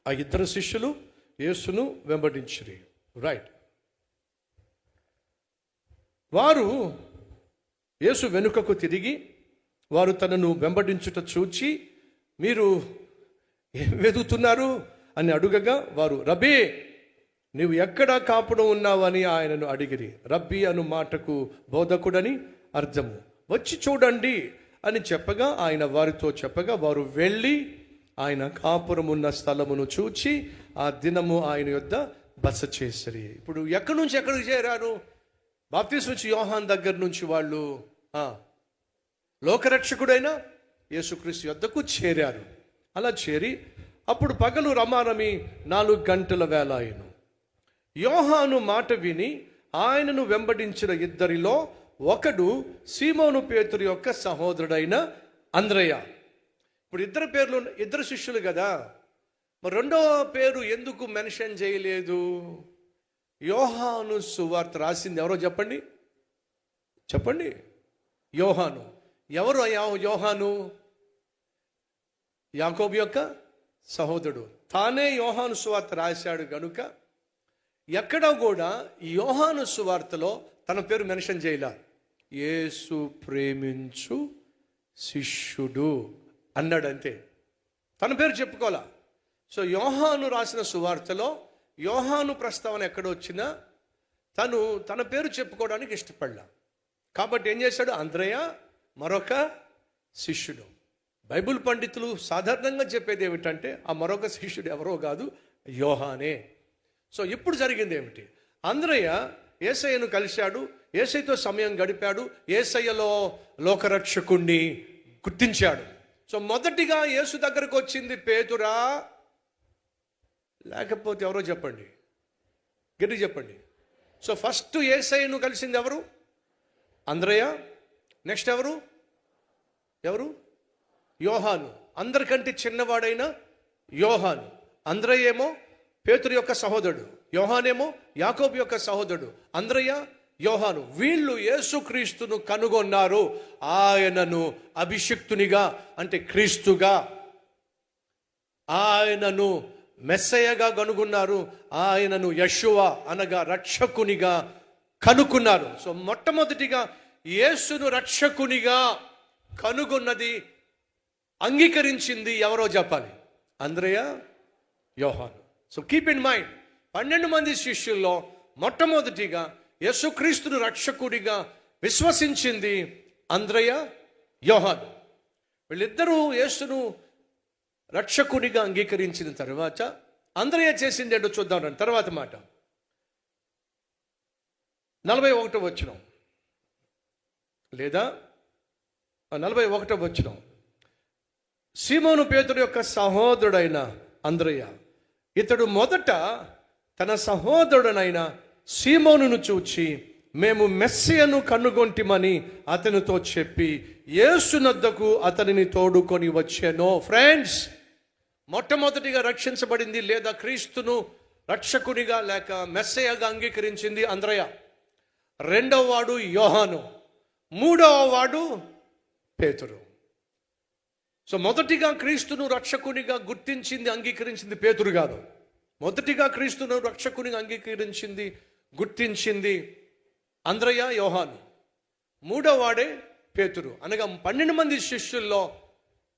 ఆ ఇద్దరు శిష్యులు యేసును వెంబడించిరి. రైట్. వారు యేసు వెనుకకు తిరిగి వారు తనను వెంబడించుట చూచి, మీరు ఏం వెతుకుతున్నారు అని అడుగగా, వారు రబ్బీ, నీవు ఎక్కడ కాపురం ఉన్నావని ఆయనను అడిగిరి. రబ్బీ అను మాటకు బోధకుడని అర్థము. వచ్చి చూడండి అని చెప్పగా, ఆయన వారితో చెప్పగా, వారు వెళ్ళి ఆయన కాపురం ఉన్న స్థలమును చూచి ఆ దినము ఆయన యొద్ద బస చేసిరి. ఇప్పుడు ఎక్కడి నుంచి ఎక్కడికి చేరారు? బాప్తిస్మం ఇచ్చే యోహాను దగ్గర నుంచి వాళ్ళు లోకరక్షకుడైన యేసుక్రీస్తు యొద్దకు చేరారు. అలా చేరి అప్పుడు పగలు రమారమి 4 గంటల వేళ అయ్యను. యోహాను మాట విని ఆయనను వెంబడించిన ఇద్దరిలో ఒకడు సీమోను పేతురు యొక్క సహోదరుడైన అంద్రయ. ఇప్పుడు ఇద్దరు శిష్యులు కదా, మరి రెండవ పేరు ఎందుకు మెన్షన్ చేయలేదు? యోహాను సువార్త రాసింది ఎవరో చెప్పండి. యోహాను. ఎవరు యోహాను? యాకోబు యొక్క సహోదరుడు. తానే యోహాను సువార్త రాశాడు గనుక ఎక్కడా కూడా యోహాను సువార్తలో తన పేరు మెన్షన్ చేయలే. యేసు ప్రేమించు శిష్యుడు అన్నాడు అంతే, తన పేరు చెప్పుకోవాలా. సో యోహాను రాసిన సువార్తలో యోహాను ప్రస్తావన ఎక్కడ వచ్చినా తన పేరు చెప్పుకోవడానికి ఇష్టపడలా. కాబట్టి ఏం చేశాడు? అంద్రయ మరొక శిష్యుడు. బైబిల్ పండితులు సాధారణంగా చెప్పేది ఏమిటంటే ఆ మరొక శిష్యుడు ఎవరో కాదు, యోహానే. సో ఇప్పుడు జరిగింది ఏమిటి? అంద్రయ యేసయ్యను కలిశాడు, యేసయ్యతో సమయం గడిపాడు, యేసయ్యలో లోకరక్షకుణ్ణి గుర్తించాడు. సో మొదటిగా యేసు దగ్గరకు వచ్చింది పేతురా, లేకపోతే ఎవరో చెప్పండి, గట్టి చెప్పండి. సో ఫస్ట్ యేసయ్యను కలిసింది ఎవరు? అంద్రయ. నెక్స్ట్ ఎవరు? యోహాను. అందరికంటే చిన్నవాడైన యోహాను. అంద్రయ ఏమో పేతురు యొక్క సహోదరుడు, యోహానేమో యాకోబు యొక్క సహోదరుడు. అంద్రయ, యోహాను వీళ్ళు యేసుక్రీస్తును కనుగొన్నారు. ఆయనను అభిషిక్తునిగా అంటే క్రీస్తుగా, ఆయనను మెస్సయ్యగా కనుగొన్నారు. ఆయనను యెషువా అనగా రక్షకునిగా కనుక్కున్నారు. సో మొట్టమొదటిగా యేసును రక్షకునిగా కనుగొన్నది, అంగీకరించింది ఎవరో చెప్పాలి? అంద్రయ, యోహాను. సో కీప్ ఇన్ మైండ్, 12 మంది శిష్యుల్లో మొట్టమొదటిగా యేసుక్రీస్తును రక్షకుడిగా విశ్వసించింది అంద్రయ, యోహాను. వీళ్ళిద్దరూ యేసును రక్షకుడిగా అంగీకరించిన తర్వాత అంద్రయ చేసింది ఏంటో చూద్దాం. తర్వాత మాట 41వ వచనం లేదా 41వ వచనం. సీమోను పేతురు యొక్క సహోదరుడైన అంద్రయ, ఇతడు మొదట తన సహోదరుడనైన సీమోనును చూచి, మేము మెస్సియను కనుగొంటిమని అతనితో చెప్పి యేసునద్దకు అతనిని తోడుకొని వచ్చాను. ఫ్రెండ్స్, మొట్టమొదటిగా రక్షించబడింది లేదా క్రీస్తును రక్షకునిగా లేక మెస్సయ్యగా అంగీకరించింది అంద్రయ. రెండవ వాడు యోహాను. మూడవ వాడు పేతురు. సో మొదటిగా క్రీస్తును రక్షకునిగా గుర్తించింది, అంగీకరించింది పేతురు కాదు. మొదటిగా క్రీస్తును రక్షకునిగా అంగీకరించింది, గుర్తించింది అంద్రయ, యోహాను. మూడవ వాడే పేతురు. అనగా 12 మంది శిష్యుల్లో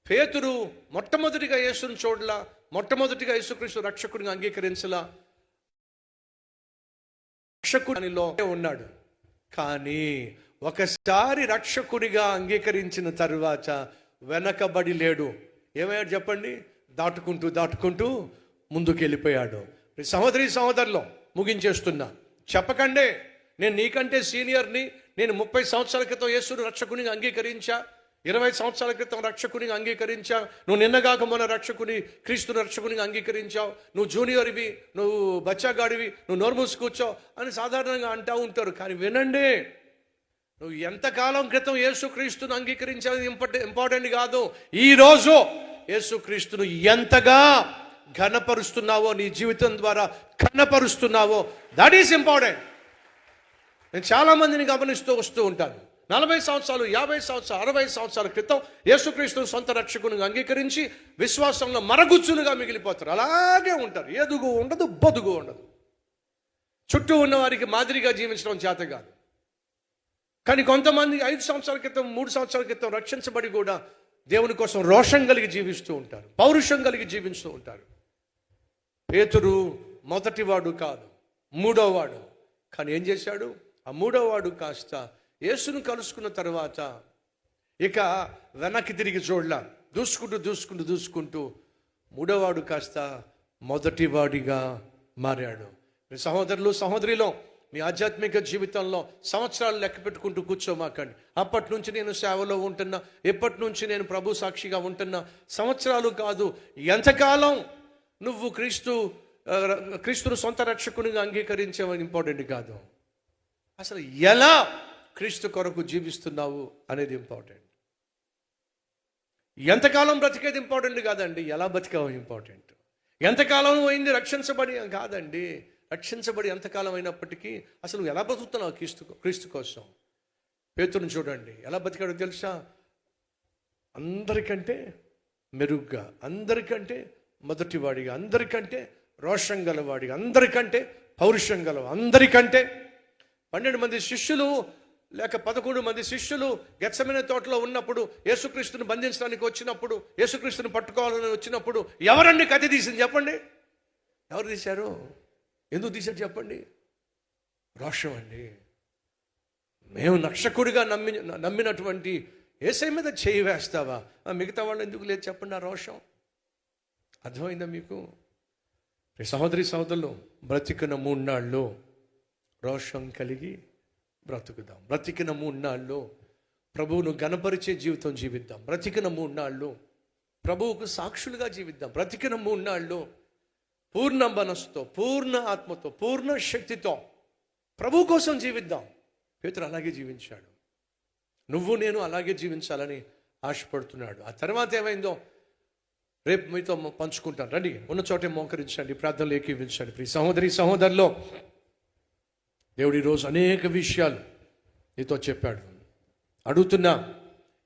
పేతురు మొట్టమొదటిగా యేసును చూడలా, మొట్టమొదటిగా యేసుక్రీస్తు రక్షకునిగా అంగీకరించలా, రక్షకునిలో ఉన్నాడు. కానీ ఒకసారి రక్షకునిగా అంగీకరించిన తరువాత వెనకబడి లేడు. ఏమయ్యాడు చెప్పండి? దాటుకుంటూ ముందుకు వెళ్ళిపోయాడు. సహోదరులో ముగించేస్తున్నా, చెప్పకండి నేను నీకంటే సీనియర్ని, నేను 30 సంవత్సరాల క్రితం యేసును రక్షకునిగా అంగీకరించా, 20 సంవత్సరాల క్రితం రక్షకునిగా అంగీకరించా, నువ్వు నిన్నగాక మొన్న క్రీస్తుని రక్షకునిగా అంగీకరించావు, నువ్వు జూనియర్వి, నువ్వు బచ్చాగాడివి, నువ్వు నోరు మూసి కూర్చో అని సాధారణంగా అంటూ ఉంటారు. కానీ వినండి, నువ్వు ఎంతకాలం క్రితం యేసుక్రీస్తును అంగీకరించావు ఇంపార్టెంట్ కాదు. ఈరోజు యేసుక్రీస్తును ఎంతగా ఘనపరుస్తున్నావో, నీ జీవితం ద్వారా ఘనపరుస్తున్నావో, దట్ ఈస్ ఇంపార్టెంట్. నేను చాలామందిని గమనిస్తూ వస్తూ ఉంటాను. 40 సంవత్సరాలు, 50 సంవత్సరాలు, 60 సంవత్సరాల క్రితం యేసుక్రీస్తును సొంత రక్షకునిగా అంగీకరించి విశ్వాసంలో మరగుచ్చులుగా మిగిలిపోతారు. అలాగే ఉంటారు. ఎదుగు ఉండదు, బొదుగు ఉండదు. చుట్టూ ఉన్న వారికి మాదిరిగా జీవించడం చేత కాదు. కానీ కొంతమంది 5 సంవత్సరాల క్రితం, 3 సంవత్సరాల క్రితం రక్షించబడి కూడా దేవుని కోసం రోషం కలిగి జీవిస్తూ ఉంటారు, పౌరుషం కలిగి జీవిస్తూ ఉంటారు. పేతురు మొదటివాడు కాదు, మూడోవాడు. కానీ ఏం చేశాడు? ఆ మూడోవాడు కాస్త యేసును కలుసుకున్న తర్వాత ఇక వెనక్కి తిరిగి చూడలా, దూసుకుంటూ మూడోవాడు కాస్త మొదటివాడిగా మారాడు. మీ సహోదరులు, సహోదరిలో మీ ఆధ్యాత్మిక జీవితంలో సంవత్సరాలు లెక్క పెట్టుకుంటూ కూర్చోమాకండి. అప్పటి నుంచి నేను సేవలో ఉంటున్నా, ఎప్పటి నుంచి నేను ప్రభు సాక్షిగా ఉంటున్నా. సంవత్సరాలు కాదు, ఎంతకాలం నువ్వు క్రీస్తును సొంత రక్షకునిగా అంగీకరించేవని ఇంపార్టెంట్ కాదు. అసలు ఎలా క్రీస్తు కొరకు జీవిస్తున్నావు అనేది ఇంపార్టెంట్. ఎంతకాలం బ్రతికేది ఇంపార్టెంట్ కాదండి, ఎలా బతికావు ఇంపార్టెంట్. ఎంతకాలం అయింది రక్షించబడి కాదండి, రక్షించబడి ఎంతకాలం అయినప్పటికీ అసలు ఎలా బతుకుతున్నావు క్రీస్తు కోసం. పేతురుని చూడండి, ఎలా బతికాడో తెలుసా? అందరికంటే మెరుగ్గా, అందరికంటే మొదటివాడిగా, అందరికంటే రోషం గలవాడిగా, అందరికంటే పౌరుషం గలవాడు, అందరికంటే. 12 మంది శిష్యులు లేక 11 మంది శిష్యులు గెత్సెమనే తోటలో ఉన్నప్పుడు, యేసుక్రీస్తుని బంధించడానికి వచ్చినప్పుడు, యేసుక్రీస్తుని పట్టుకోవాలని వచ్చినప్పుడు ఎవరండి కత్తి తీసింది చెప్పండి? ఎవరు తీశారు? ఎందుకు తీశారు చెప్పండి? రోషం అండి. మేము రక్షకుడిగా నమ్మినటువంటి యేసయ్య మీద చేయి వేస్తావా? మిగతా వాళ్ళు ఎందుకు లేదు చెప్పండి? ఆ రోషం అర్థమైందా మీకు? సహోదరి సహోదరులు, బ్రతికిన 3 నాళ్ళు రోషం కలిగి బ్రతుకుదాం. బ్రతికిన 3 నాళ్ళు ప్రభువును గణపరిచే జీవితం జీవిద్దాం. బ్రతికిన 3 నాళ్ళు ప్రభువుకు సాక్షులుగా జీవిద్దాం. బ్రతికిన 3 నాళ్ళు పూర్ణ మనసుతో, పూర్ణ ఆత్మతో, పూర్ణ శక్తితో ప్రభు కోసం జీవిద్దాం. పేతురు అలాగే జీవించాడు. నువ్వు నేను అలాగే జీవించాలని ఆశపడుతున్నాడు. ఆ తర్వాత ఏమైందో రేపు మీతో పంచుకుంటాను. రండి, ఉన్న చోటే మోకరించండి, ప్రార్థనలు ఏకీవించండి. ప్రియ సహోదరి సహోదరులో, దేవుడు ఈరోజు అనేక విషయాలు నీతో చెప్పాడు. అడుగుతున్నా,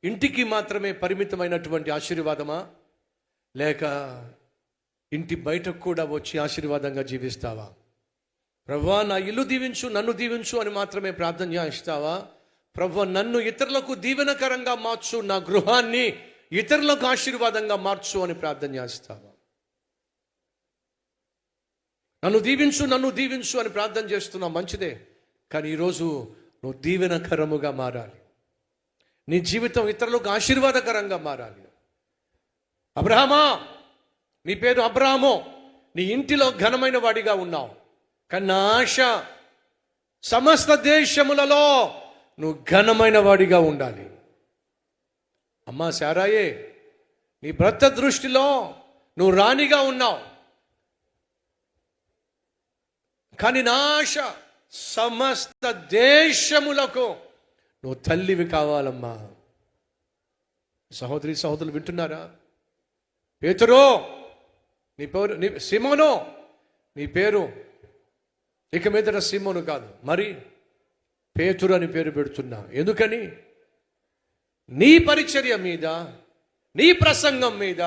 ఇంటికి మాత్రమే పరిమితమైనటువంటి ఆశీర్వాదమా, లేక ఇంటి బయటకు కూడా వచ్చి ఆశీర్వాదంగా జీవిస్తావా? ప్రభువా, నా ఇల్లు దీవించు, నన్ను దీవించు అని మాత్రమే ప్రార్థన చేస్తావా? ప్రభువా, నన్ను ఇతరులకు దీవెనకరంగా మార్చు, నా గృహాన్ని ఇతరులకు ఆశీర్వాదంగా మార్చు అని ప్రార్థన చేస్తావా? నన్ను దీవించు అని ప్రార్థన చేస్తున్నావు, మంచిదే. కానీ ఈరోజు నువ్వు దీవెనకరముగా మారాలి. నీ జీవితం ఇతరులకు ఆశీర్వాదకరంగా మారాలి. అబ్రహామా, నీ పేరు అబ్రాహాము, నీ ఇంటిలో ఘనమైన వాడిగా ఉన్నావు. కానీ నా ఆశ సమస్త దేశములలో నువ్వు ఘనమైన వాడిగా ఉండాలి. అమ్మా శారాయే, నీ భర్త దృష్టిలో నువ్వు రాణిగా ఉన్నావు. కానీ నా ఆశ సమస్త దేశములకు నువ్వు తల్లివి కావాలమ్మా. సహోదరి సహోదరులు వింటున్నారా? పేతురు, నీ పేరు సీమోను, నీ పేరు ఇక మీదట సీమోను కాదు, మరి పేతురు అని పేరు పెడుతున్నా. ఎందుకని? నీ పరిచర్య మీద, నీ ప్రసంగం మీద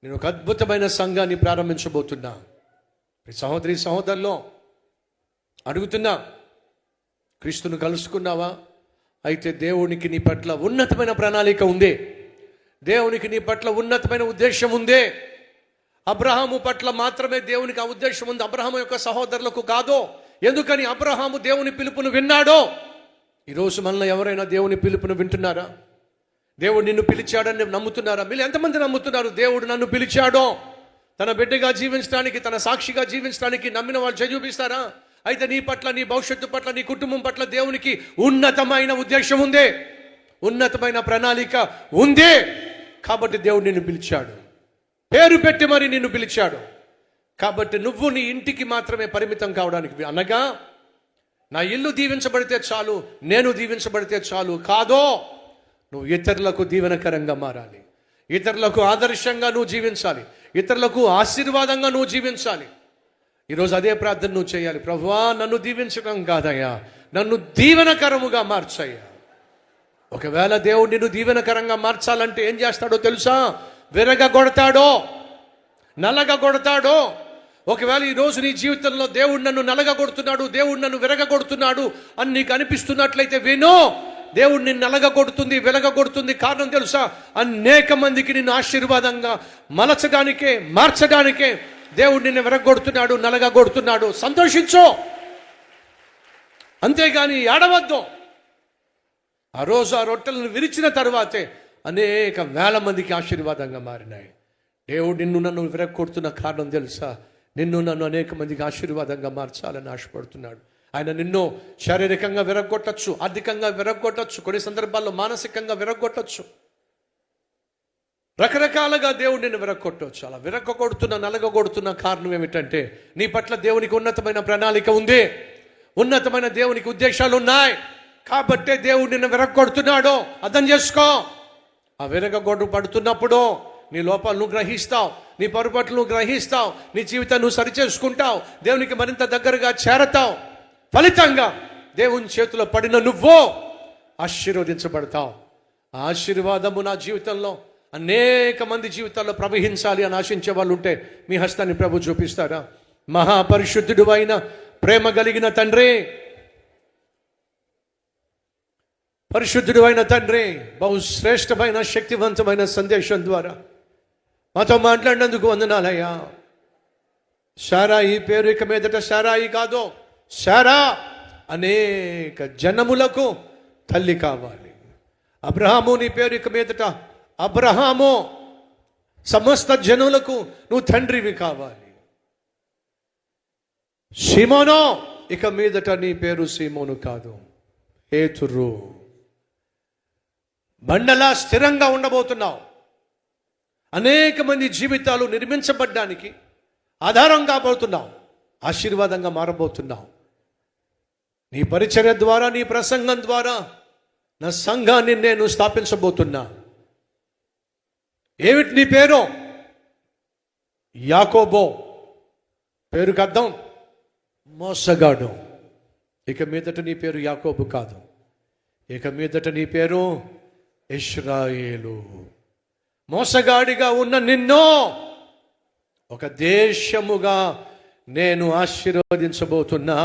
నేను ఒక అద్భుతమైన సంఘాన్ని ప్రారంభించబోతున్నా. సహోదరి సహోదరులో అడుగుతున్నా, క్రీస్తును కలుసుకున్నావా? అయితే దేవునికి నీ పట్ల ఉన్నతమైన ప్రణాళిక ఉంది. దేవునికి నీ పట్ల ఉన్నతమైన ఉద్దేశం ఉంది. అబ్రహాము పట్ల మాత్రమే దేవునికి ఆ ఉద్దేశం ఉంది, అబ్రహాము యొక్క సహోదరులకు కాదు. ఎందుకని? అబ్రహాము దేవుని పిలుపును విన్నాడో. ఈరోజు మనలో ఎవరైనా దేవుని పిలుపును వింటున్నారా? దేవుడు నిన్ను పిలిచాడని నమ్ముతున్నారా? మీరు ఎంతమంది నమ్ముతున్నారు దేవుడు నన్ను పిలిచాడో? తన బిడ్డగా జీవించడానికి, తన సాక్షిగా జీవించడానికి నమ్మిన వాళ్ళు చూపిస్తారా? అయితే నీ పట్ల, నీ భవిష్యత్తు పట్ల, నీ కుటుంబం పట్ల దేవునికి ఉన్నతమైన ఉద్దేశం ఉంది, ఉన్నతమైన ప్రణాళిక ఉంది. కాబట్టి దేవుడు నిన్ను పిలిచాడు, పేరు పెట్టి మరి నిన్ను పిలిచాడు. కాబట్టి నువ్వు నీ ఇంటికి మాత్రమే పరిమితం కావడానికి, అనగా నా ఇల్లు దీవించబడితే చాలు, నేను దీవించబడితే చాలు కాదో. నువ్వు ఇతరులకు దీవెనకరంగా మారాలి, ఇతరులకు ఆదర్శంగా నువ్వు జీవించాలి, ఇతరులకు ఆశీర్వాదంగా నువ్వు జీవించాలి. ఈరోజు అదే ప్రార్థన నువ్వు చేయాలి. ప్రభువా, నన్ను దీవించడం కాదయ్యా, నన్ను దీవెనకరముగా మార్చయ్యా. ఒకవేళ దేవుడు నిన్ను దీవెనకరంగా మార్చాలంటే ఏం చేస్తాడో తెలుసా? విరగగొడతాడో, నలగగొడతాడో. ఒకవేళ ఈరోజు నీ జీవితంలో దేవుడు నన్ను నలగగొడుతున్నాడు, దేవుడు నన్ను విరగగొడుతున్నాడు అని నీకు అనిపిస్తున్నట్లయితే వినో, దేవుడు నిన్ను నలగగొడుతుంది, వెలగగొడుతుంది. కారణం తెలుసా? అనేక మందికి నిన్ను ఆశీర్వాదంగా మలచడానికే, మార్చడానికే దేవుడు నిన్ను విరగొడుతున్నాడు, నలగగొడుతున్నాడు. సంతోషించు, అంతేగాని ఏడవద్దు. ఆ రోజు ఆ రొట్టెలను విరిచిన తర్వాతే అనేక వేల మందికి ఆశీర్వాదంగా మారినాయి. దేవుడు నిన్ను నన్ను విరగొడుతున్న కారణం తెలుసా? నిన్ను నన్ను అనేక మందికి ఆశీర్వాదంగా మార్చాలని ఆశపడుతున్నాడు. ఆయన నిన్ను శారీరకంగా విరగొట్టచ్చు, ఆర్థికంగా విరగొట్టచ్చు, కొన్ని సందర్భాల్లో మానసికంగా విరగొట్టచ్చు, రకరకాలుగా దేవుడు నిన్ను విరగొట్టవచ్చు. అలా విరగొడుతున్న, నలగొడుతున్న కారణం ఏమిటంటే నీ పట్ల దేవునికి ఉన్నతమైన ప్రణాళిక ఉంది, ఉన్నతమైన దేవునికి ఉద్దేశాలు ఉన్నాయి. కాబట్టే దేవుడు నిన్ను విరగొడుతున్నాడు. అర్థం చేసుకో. ఆ విరగొట్టు పడుతున్నప్పుడు నీ లోపాలను గ్రహిస్తావు, నీ పొరపాట్లను గ్రహిస్తావు, నీ జీవితాన్ని నువ్వు సరిచేసుకుంటావు, దేవునికి మరింత దగ్గరగా చేరతావు. ఫలితంగా దేవుని చేతిలో పడిన నువ్వు ఆశీర్వదించబడతావు. ఆ ఆశీర్వాదము నా జీవితంలో అనేక మంది జీవితాల్లో ప్రవహించాలి అని ఆశించే వాళ్ళు ఉంటే మీ హస్తాన్ని ప్రభు చూపిస్తారా? మహాపరిశుద్ధుడు అయిన ప్రేమ కలిగిన తండ్రి, పరిశుద్ధుడు అయిన తండ్రి, బహుశ్రేష్టమైన శక్తివంతమైన సందేశం ద్వారా మాతో మాట్లాడినందుకు వందనాలయ్యా. శారాయి పేరు ఇక మీదట శారాయి కాదు, శారా అనేక జనములకు తల్లి కావాలి. అబ్రహాము నీ పేరు ఇక మీదట అబ్రహాము, సమస్త జనులకు నువ్వు తండ్రివి కావాలి. సీమోను ఇక మీదట నీ పేరు సీమోను కాదు, పేతురు. బండలా స్థిరంగా ఉండబోతున్నావు. అనేక మంది జీవితాలు నిర్మించబడ్డానికి ఆధారం కాబోతున్నావు, ఆశీర్వాదంగా మారబోతున్నావు. నీ పరిచర్య ద్వారా, నీ ప్రసంగం ద్వారా నా సంఘాన్ని నేను స్థాపించబోతున్నా. ఏమిటి నీ పేరు? యాకోబో. పేరుకు అర్థం మోసగాడు. ఇక మీదట నీ పేరు యాకోబు కాదు, ఇక మీదట నీ పేరు ఇశ్రాయేలు. మోసగాడిగా ఉన్న నిన్ను ఒక దేశముగా నేను ఆశీర్వదించబోతున్నా.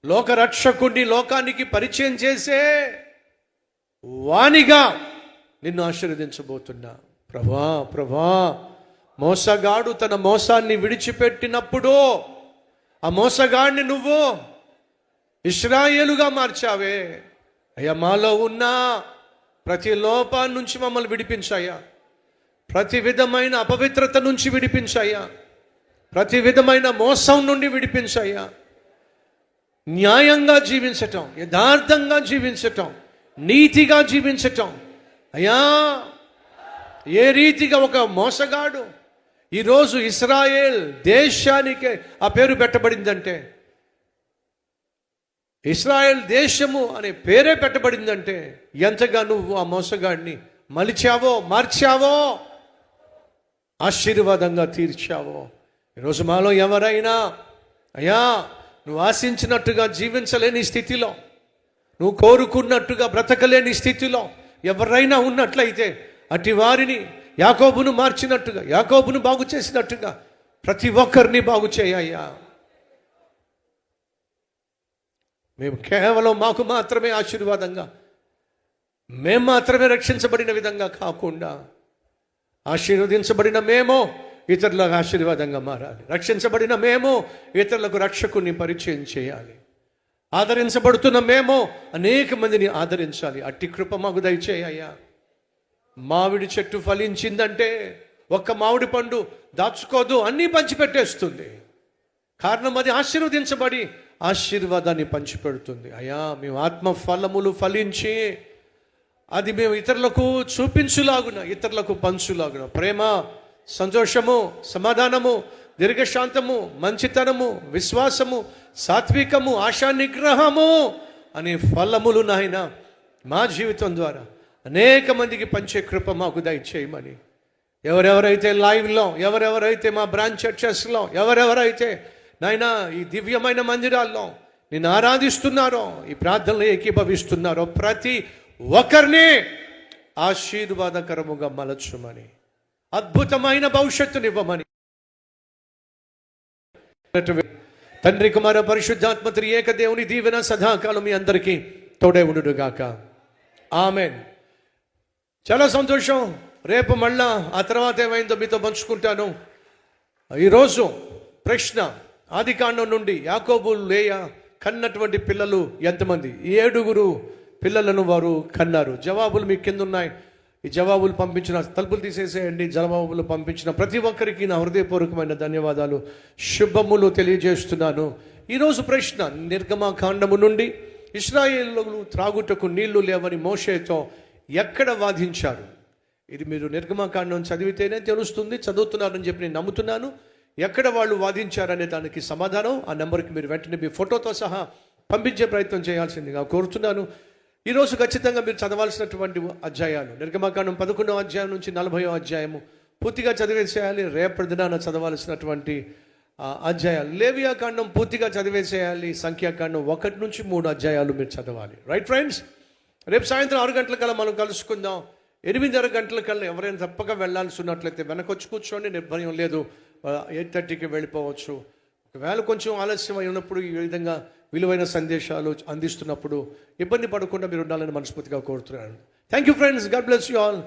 లోకరక్షకుడిని లోకానికి పరిచయం చేసే వానిగా నిన్ను ఆశీర్వదించబోతున్నా. ప్రభా ప్రభా, మోసగాడు తన మోసాన్ని విడిచిపెట్టినప్పుడు ఆ మోసగాడిని నువ్వు ఇశ్రాయేలుగా మార్చావే అయ్యా. మాలో ఉన్న ప్రతి లోపాన్ని నుంచి మమ్మల్ని విడిపించాయా, ప్రతి విధమైన అపవిత్రత నుంచి విడిపించాయా, ప్రతి విధమైన మోసం నుండి విడిపించాయా. న్యాయంగా జీవించటం, యథార్థంగా జీవించటం, నీతిగా జీవించటం అయ్యా. ఏ రీతిగా ఒక మోసగాడు ఈరోజు ఇశ్రాయేల్ దేశానికే ఆ పేరు పెట్టబడిందంటే, ఇశ్రాయేల్ దేశము అనే పేరే పెట్టబడిందంటే ఎంతగా నువ్వు ఆ మోసగాడిని మలిచావో, మార్చావో, ఆశీర్వాదంగా తీర్చావో. ఈరోజు మాలో ఎవరైనా అయ్యా నువ్వు ఆశించినట్టుగా జీవించలేని స్థితిలో, నువ్వు కోరుకున్నట్టుగా బ్రతకలేని స్థితిలో ఎవరైనా ఉన్నట్లయితే అటు వారిని యాకోబును మార్చినట్టుగా, యాకోబును బాగు చేసినట్టుగా ప్రతి ఒక్కరిని బాగు చేయ్యా. మేము కేవలం మాకు మాత్రమే ఆశీర్వాదంగా, మేము మాత్రమే రక్షించబడిన విధంగా కాకుండా ఆశీర్వదించబడిన మేము ఇతరులకు ఆశీర్వాదంగా మారాలి. రక్షించబడిన మేము ఇతరులకు రక్షకుని పరిచయం చేయాలి. ఆదరించబడుతున్న మేము అనేక మందిని ఆదరించాలి. అట్టి కృప మాకు దయచేయ్యా. మామిడి చెట్టు ఫలించిందంటే ఒక్క మామిడి పండు దాచుకోదు, అన్నీ పంచిపెట్టేస్తుంది. కారణం అది ఆశీర్వదించబడి ఆశీర్వాదాన్ని పంచిపెడుతుంది. అయ్యా మేము ఆత్మ ఫలములు ఫలించి అది మేము ఇతరులకు చూపించులాగున, ఇతరులకు పంచులాగున ప్రేమ, సంతోషము, సమాధానము, దీర్ఘశాంతము, మంచితనము, విశ్వాసము, సాత్వికము, ఆశా నిగ్రహము అనే ఫలములు నాయన మా జీవితం ద్వారా అనేక మందికి పంచే కృప మాకు దయచేయమని, ఎవరెవరైతే లైవ్లో, ఎవరెవరైతే మా బ్రాంచ్ చర్చెస్లో, ఎవరెవరైతే నాయన ఈ దివ్యమైన మందిరాల్లో నిన్ను ఆరాధిస్తున్నారో, ఈ ప్రార్థనలో ఏకీభవిస్తున్నారో ప్రతి ఒక్కరిని ఆశీర్వాదకరముగా మలచుమని, అద్భుతమైన భవిష్యత్తునివ్వమని తండ్రి కుమార పరిశుద్ధాత్మ త్రియేక దేవుని దీవెన సదాకాలం మీ అందరికీ తోడే ఉండుగాక. ఆమెన్. చాలా సంతోషం. రేపు మళ్ళా ఆ తర్వాత ఏమైందో మీతో పంచుకుంటాను. ఈరోజు ప్రశ్న, ఆదికాండం నుండి యాకోబు లేయా కన్నటువంటి పిల్లలు ఎంతమంది? 7 పిల్లలను వారు కన్నారు. జవాబులు మీ కింద ఉన్నాయి. ఈ జవాబులు పంపించిన, తలుపులు తీసేసేయండి. జవాబులు పంపించిన ప్రతి ఒక్కరికి నా హృదయపూర్వకమైన ధన్యవాదాలు, శుభములు తెలియజేస్తున్నాను. ఈరోజు ప్రశ్న, నిర్గమకాండము నుండి ఇశ్రాయేలు త్రాగుటకు నీళ్లు లేవని మోషేతో ఎక్కడ వాదించారు? ఇది మీరు నిర్గమకాండం చదివితేనే తెలుస్తుంది. చదువుతున్నారని చెప్పి నేను నమ్ముతున్నాను. ఎక్కడ వాళ్ళు వాదించారనే దానికి సమాధానం ఆ నెంబర్కి మీరు వెంటనే మీ ఫోటోతో సహా పంపించే ప్రయత్నం చేయాల్సిందిగా కోరుతున్నాను. ఈరోజు ఖచ్చితంగా మీరు చదవాల్సినటువంటి అధ్యాయాలు నిర్గమకాండం 11వ అధ్యాయం నుంచి 40వ అధ్యాయము పూర్తిగా చదివేసేయాలి. రేపటి దినాన చదవాల్సినటువంటి అధ్యాయాలు, లేవియాకాండం పూర్తిగా చదివేసేయాలి. సంఖ్యాకాండం 1 నుంచి 3 అధ్యాయాలు మీరు చదవాలి. రైట్ ఫ్రెండ్స్, రేపు సాయంత్రం 6 గంటలకల్లా మనం కలుసుకుందాం. 8:30 గంటలకల్లా ఎవరైనా తప్పక వెళ్ళాల్సి ఉన్నట్లయితే వెనకొచ్చి కూర్చోండి, నిర్భయం లేదు. 8:30కి వెళ్ళిపోవచ్చు. ఒకవేళ కొంచెం ఆలస్యం అయినప్పుడు ఈ విధంగా విలువైన సందేశాలు అందిస్తున్నప్పుడు ఇబ్బంది పడకుండా మీరు ఉండాలని మనస్ఫూర్తిగా కోరుతున్నాను. Thank you friends. God bless you all.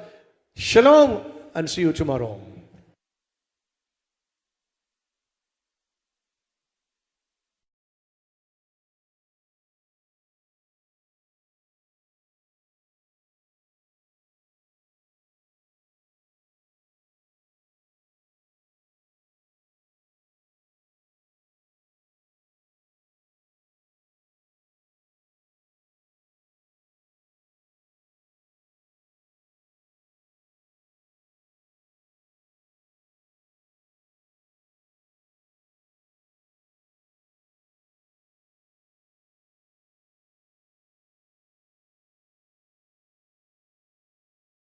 Shalom and see you tomorrow.